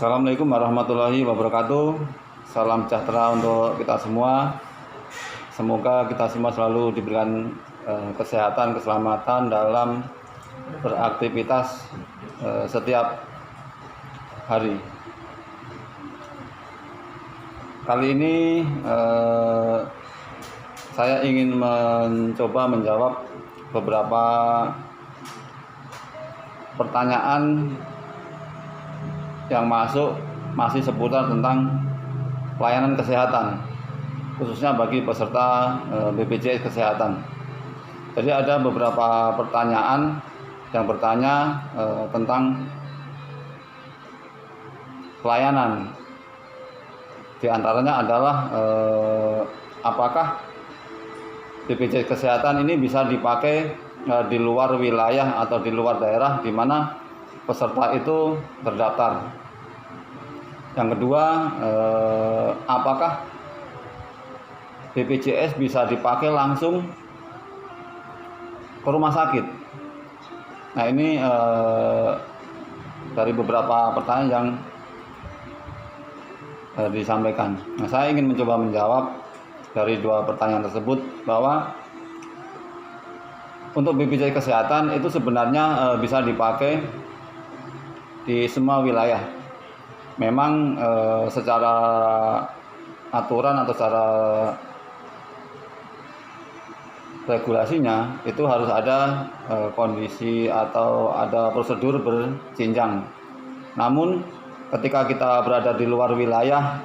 Assalamualaikum warahmatullahi wabarakatuh. Salam sejahtera untuk kita semua. Semoga kita semua selalu diberikan kesehatan, keselamatan dalam beraktivitas setiap hari. Kali ini saya ingin mencoba menjawab beberapa pertanyaan yang masih seputar tentang pelayanan kesehatan, khususnya bagi peserta BPJS Kesehatan. Jadi ada beberapa pertanyaan yang bertanya tentang pelayanan. Di antaranya adalah apakah BPJS Kesehatan ini bisa dipakai di luar wilayah atau di luar daerah di mana peserta itu terdaftar. Yang kedua, apakah BPJS bisa dipakai langsung ke rumah sakit? Nah, ini dari beberapa pertanyaan yang disampaikan. Nah, saya ingin mencoba menjawab dari dua pertanyaan tersebut bahwa untuk BPJS Kesehatan itu sebenarnya bisa dipakai di semua wilayah. Memang secara aturan atau secara regulasinya itu harus ada kondisi atau ada prosedur berjenjang. Namun ketika kita berada di luar wilayah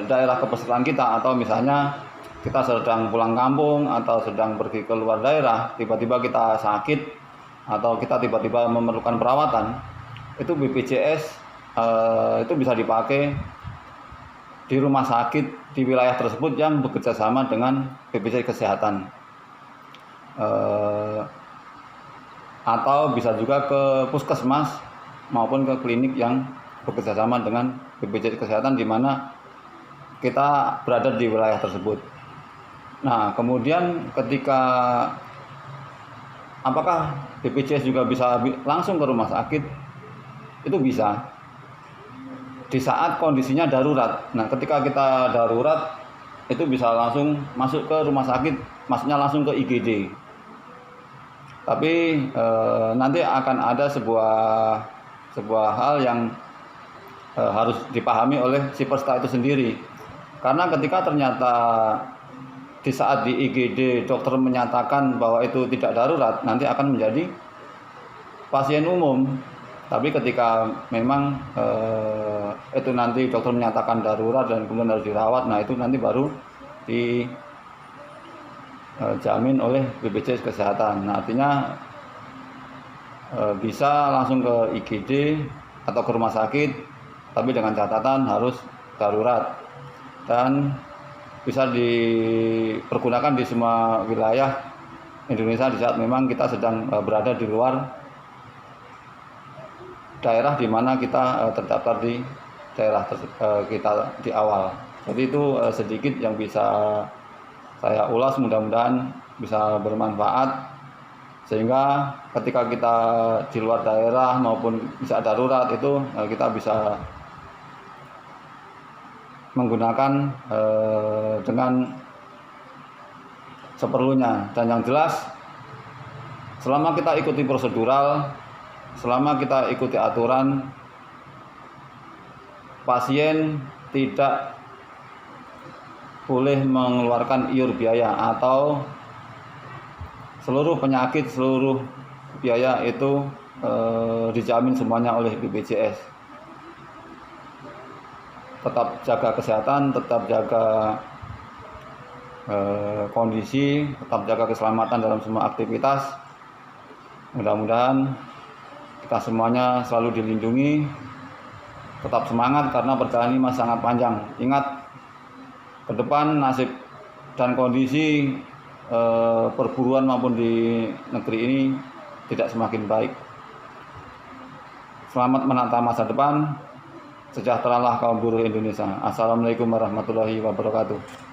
daerah kepesertaan kita, atau misalnya kita sedang pulang kampung atau sedang pergi ke luar daerah, tiba-tiba kita sakit atau kita tiba-tiba memerlukan perawatan, itu BPJS itu bisa dipakai di rumah sakit di wilayah tersebut yang bekerja sama dengan BPJS Kesehatan, atau bisa juga ke puskesmas maupun ke klinik yang bekerja sama dengan BPJS Kesehatan di mana kita berada di wilayah tersebut. Nah, kemudian ketika apakah BPJS juga bisa langsung ke rumah sakit? Itu bisa di saat kondisinya darurat. Nah, ketika kita darurat itu bisa langsung masuk ke rumah sakit, maksudnya langsung ke IGD. Tapi nanti akan ada sebuah hal yang harus dipahami oleh si peserta itu sendiri. Karena ketika ternyata di saat di IGD dokter menyatakan bahwa itu tidak darurat, nanti akan menjadi pasien umum. Tapi ketika memang itu nanti dokter menyatakan darurat dan kemudian harus dirawat, nah itu nanti baru dijamin oleh BPJS Kesehatan. Nah, artinya bisa langsung ke IGD atau ke rumah sakit, tapi dengan catatan harus darurat dan bisa dipergunakan di semua wilayah Indonesia di saat memang kita sedang berada di luar daerah di mana kita terdaftar di daerah kita di awal. Jadi itu sedikit yang bisa saya ulas, mudah-mudahan bisa bermanfaat sehingga ketika kita di luar daerah maupun bisa darurat itu kita bisa menggunakan dengan seperlunya. Dan yang jelas selama kita ikuti prosedural, selama kita ikuti aturan, pasien tidak boleh mengeluarkan iur biaya atau seluruh penyakit, seluruh biaya itu dijamin semuanya oleh BPJS. Tetap jaga kesehatan, tetap jaga kondisi, tetap jaga keselamatan dalam semua aktivitas. Mudah-mudahan kita semuanya selalu dilindungi. Tetap semangat karena perjalanan ini masih sangat panjang. Ingat, ke depan nasib dan kondisi perburuan maupun di negeri ini tidak semakin baik. Selamat menata masa depan. Sejahteralah kaum buruh Indonesia. Assalamualaikum warahmatullahi wabarakatuh.